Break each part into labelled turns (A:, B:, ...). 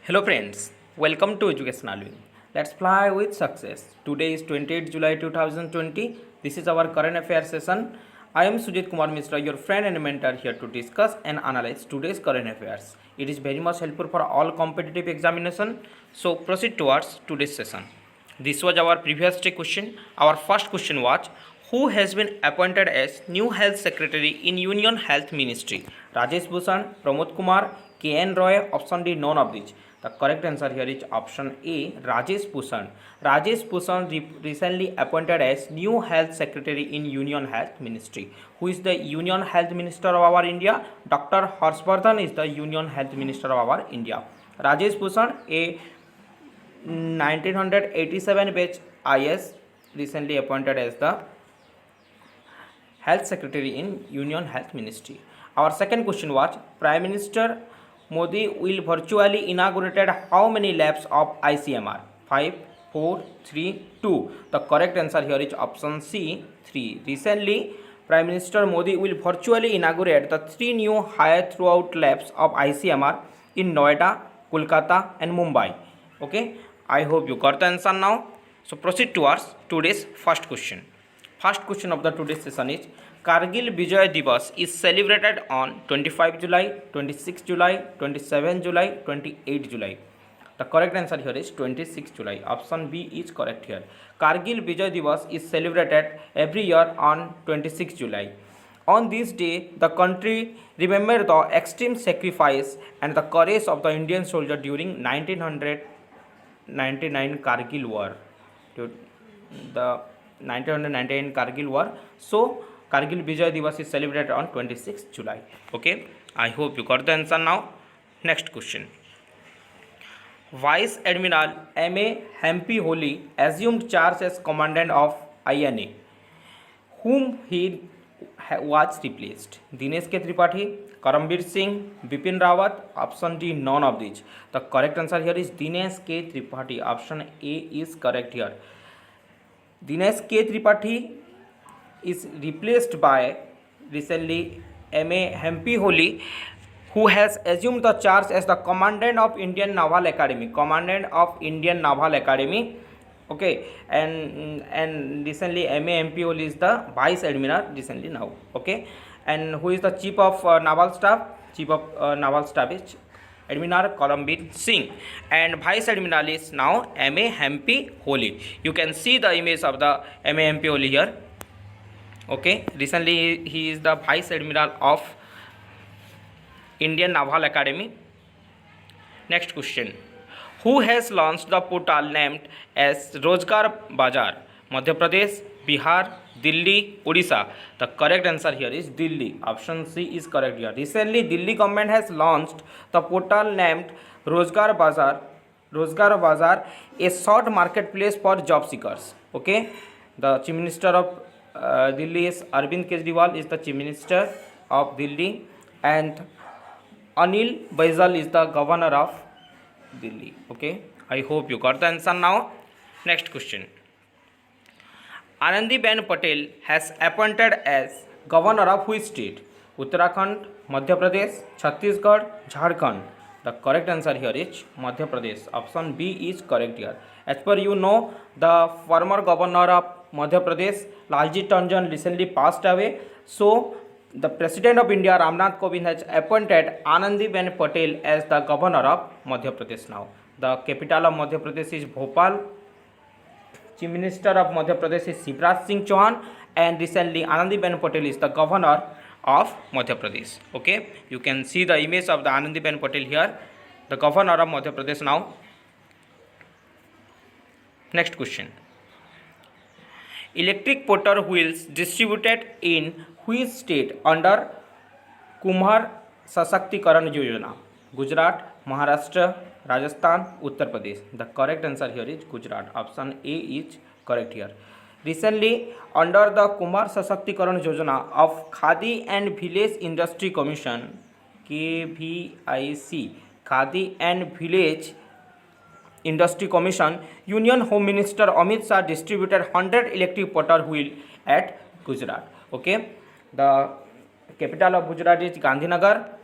A: Hello friends, welcome to Educational Wing. Let's fly with success. Today is 28th July 2020. This is our current affairs session. I am Sujit Kumar Mishra, your friend and mentor here to discuss and analyze today's current affairs. It is very much helpful for all competitive examination. So proceed towards today's session. This was our previous day question. Our first question was, who has been appointed as new health secretary in Union Health Ministry? Rajesh Bhushan, Pramod Kumar, K.N. Roy, option D, none of these. The correct answer here is option A, Rajesh Bhushan. Rajesh Bhushan recently appointed as new health secretary in Union Health Ministry. Who is the Union Health Minister of our India? Dr. Harshvardhan is the Union Health Minister of our India. Rajesh Bhushan, a 1987 batch IS, recently appointed as the Health Secretary in Union Health Ministry. Our second question was, Prime Minister Modi will virtually inaugurated how many labs of ICMR? 5, 4, 3, 2. The correct answer here is option C, 3. Recently, Prime Minister Modi will virtually inaugurate the 3 new high throughput labs of ICMR in Noida, Kolkata and Mumbai. Okay, I hope you got the answer now. So proceed towards today's first question. First question of the today's session is, Kargil Vijay Divas is celebrated on 25 July, 26 July, 27 July, 28 July. The correct answer here is 26 July. Option B is correct here. Kargil Vijay Divas is celebrated every year on 26 July. On this day, the country remembered the extreme sacrifice and the courage of the Indian soldier during 1999 Kargil War. The 1999 Kargil War. So Kargil Vijay Divas is celebrated on 26 July. Okay, I hope you got the answer now. Next question. Vice Admiral M.A. Hampi Holi assumed charge as commandant of INA, whom he was replaced. Dinesh K. Tripathi, Karambir Singh, Bipin Rawat. Option D, none of these. The correct answer here is Dinesh K. Tripathi. Option A is correct here. Dinesh K. Tripathi is replaced by recently M.A. Hampi Holi, who has assumed the charge as the commandant of Indian Naval Academy. Commandant of Indian Naval Academy. Okay, and recently M.A. Hampi Holi is the Vice Admiral recently now. Okay, and who is the Chief of Naval Staff? Chief of Naval Staff is Admiral Karambir Singh, and Vice Admiral is now M.A. Hampi Holi. You can see the image of the M.A. Hampi Holi here. Okay, recently he is the Vice Admiral of Indian Naval Academy. Next question. Who has launched the portal named as Rozgar Bazaar? Madhya Pradesh, Bihar, Delhi, Odisha. The correct answer here is Delhi. Option C is correct here. Recently, Delhi government has launched the portal named Rozgar Bazaar. Rozgar Bazaar, a short marketplace for job seekers. Okay, the Chief Minister of Delhi is Arvind Kejriwal is the Chief Minister of Delhi, and Anil Baijal is the Governor of Delhi. Okay, I hope you got the answer now. Next question. Anandiben Patel has appointed as Governor of which state? Uttarakhand, Madhya Pradesh, Chhattisgarh, Jharkhand. The correct answer here is Madhya Pradesh. Option B is correct here. As per you know, the former governor of Madhya Pradesh, Lalji Tandon, recently passed away. So the President of India, Ramnath Kovind, has appointed Anandiben Patel as the Governor of Madhya Pradesh now. The capital of Madhya Pradesh is Bhopal. Chief Minister of Madhya Pradesh is Shivraj Singh Chauhan, and recently Anandiben Patel is the Governor of Madhya Pradesh. Okay, you can see the image of the Anandiben Patel here, the Governor of Madhya Pradesh now. Next question. Electric motor wheels distributed in which state under Kumar Sashakti-Karan Yojana? Gujarat, Maharashtra, Rajasthan, Uttar Pradesh. The correct answer here is Gujarat. Option A is correct here. Recently, under the Kumar Sashakti-Karan Yojana of Khadi and Village Industry Commission, KVIC, Khadi and Village Industry Commission, Union Home Minister Amit Shah distributed 100 electric motor wheel at Gujarat. Okay, the capital of Gujarat is Gandhinagar.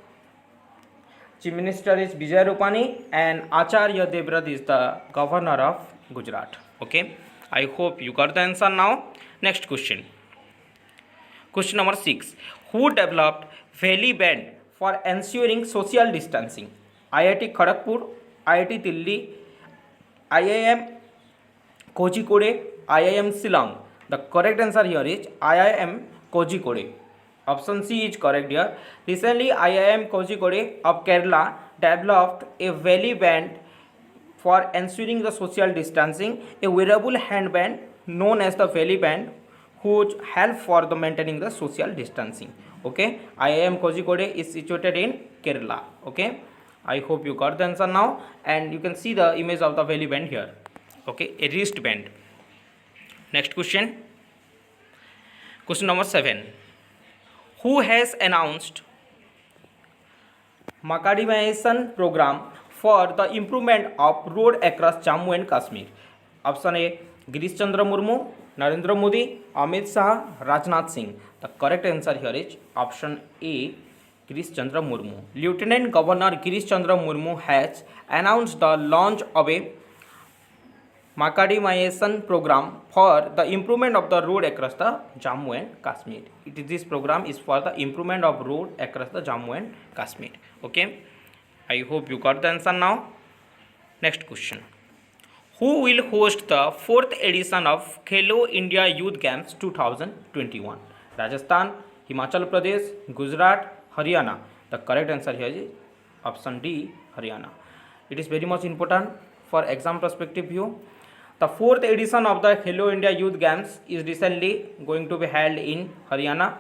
A: Chief Minister is Vijay Rupani, and Acharya Devvrat is the Governor of Gujarat. Okay, I hope you got the answer now. Next question. Question number 6. Who developed Valley Band for ensuring social distancing? IIT Kharagpur, IIT Delhi, IIM Kozhikode, IIM Shillong. The correct answer here is IIM Kozhikode. Option C is correct here. Recently, IIM Kozhikode of Kerala developed a Valley Band for ensuring the social distancing, a wearable handband known as the Valley Band, which help for the maintaining the social distancing. Okay, IIM Kozhikode is situated in Kerala. Okay, I hope you got the answer now, and you can see the image of the Valley Band here. Okay, a wristband. Next question. Question number 7. Who has announced macadamization program for the improvement of road across Jammu and Kashmir? Option A, Girish Chandra Murmu, Narendra Modi, Amit Shah, Rajnath Singh. The correct answer here is option A, Girish Chandra Murmu. Lieutenant Governor Girish Chandra Murmu has announced the launch of a macadamization program for the improvement of the road across the Jammu and Kashmir. This program is for the improvement of road across the Jammu and Kashmir. Okay, I hope you got the answer now. Next question. Who will host the 4th edition of Khelo India Youth Games 2021? Rajasthan, Himachal Pradesh, Gujarat, Haryana. The correct answer here is option D, Haryana. It is very much important for exam perspective view. The 4th edition of the Khelo India Youth Games is recently going to be held in Haryana.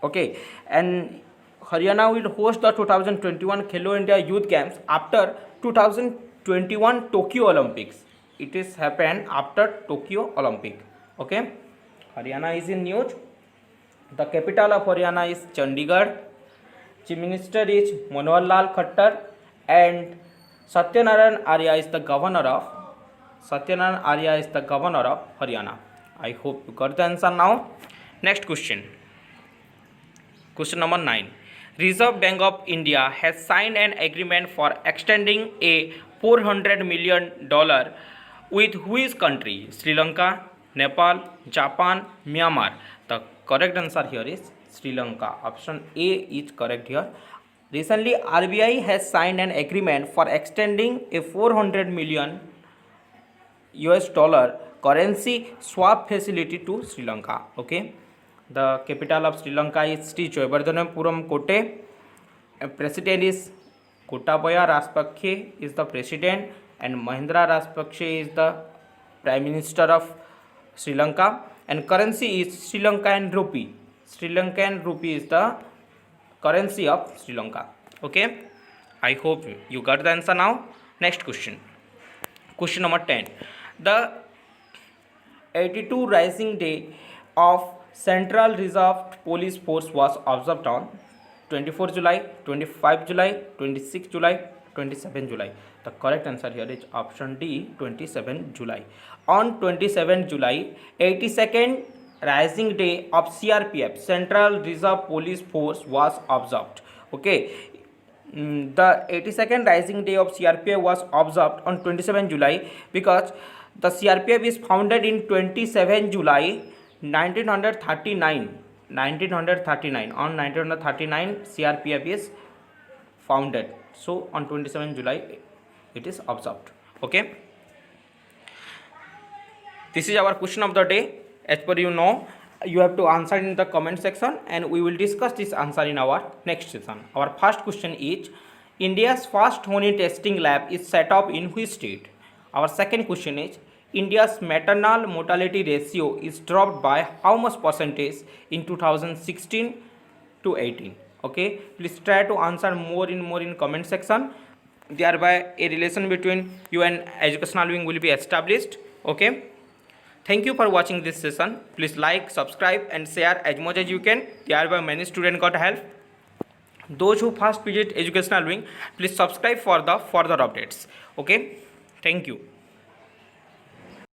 A: Okay, and Haryana will host the 2021 Khelo India Youth Games after 2021 Tokyo Olympics. It is happened after Tokyo Olympic. Okay, Haryana is in news. The capital of Haryana is Chandigarh. Chief Minister is Manohar Lal Khattar, and Satyanarayan Arya is the governor of Haryana. I hope you got the answer now. Next question. Question number 9. Reserve Bank of India has signed an agreement for extending a $400 million with which country? Sri Lanka, Nepal, Japan, Myanmar. The correct answer here is Sri Lanka. Option A is correct here. Recently, RBI has signed an agreement for extending a $400 million currency swap facility to Sri Lanka. Okay, the capital of Sri Lanka is Sri Joyvardhanapuram Kotte. President is Gotabaya Rajapakse is the president, and Mahendra Rajapakse is the prime minister of Sri Lanka, and currency is Sri Lankan rupee. Sri Lankan rupee is the currency of Sri Lanka. Okay, I hope you got the answer now. Next question. Question number 10. The 82 Rising Day of Central Reserve Police Force was observed on 24 July, 25 July, 26 July, 27 July. The correct answer here is option D, 27 July. On 27 July, 82nd Rising Day of CRPF, Central Reserve Police Force, was observed. Okay, the 82nd Rising Day of CRPF was observed on 27 July because the CRPF is founded in 27 July 1939. On 1939, CRPF is founded. So on 27 July, it is observed. Okay. This is our question of the day. As per you know, you have to answer in the comment section, and we will discuss this answer in our next session. Our first question is, India's first honey testing lab is set up in which state? Our second question is, India's maternal mortality ratio is dropped by how much percentage in 2016 to 18? Okay, please try to answer more in comment section. Thereby a relation between you and educational wing will be established. Okay, thank you for watching this session. Please like, subscribe and share as much as you can. Thereby many students got help. Those who first visit educational wing, please subscribe for the further updates. Okay, thank you.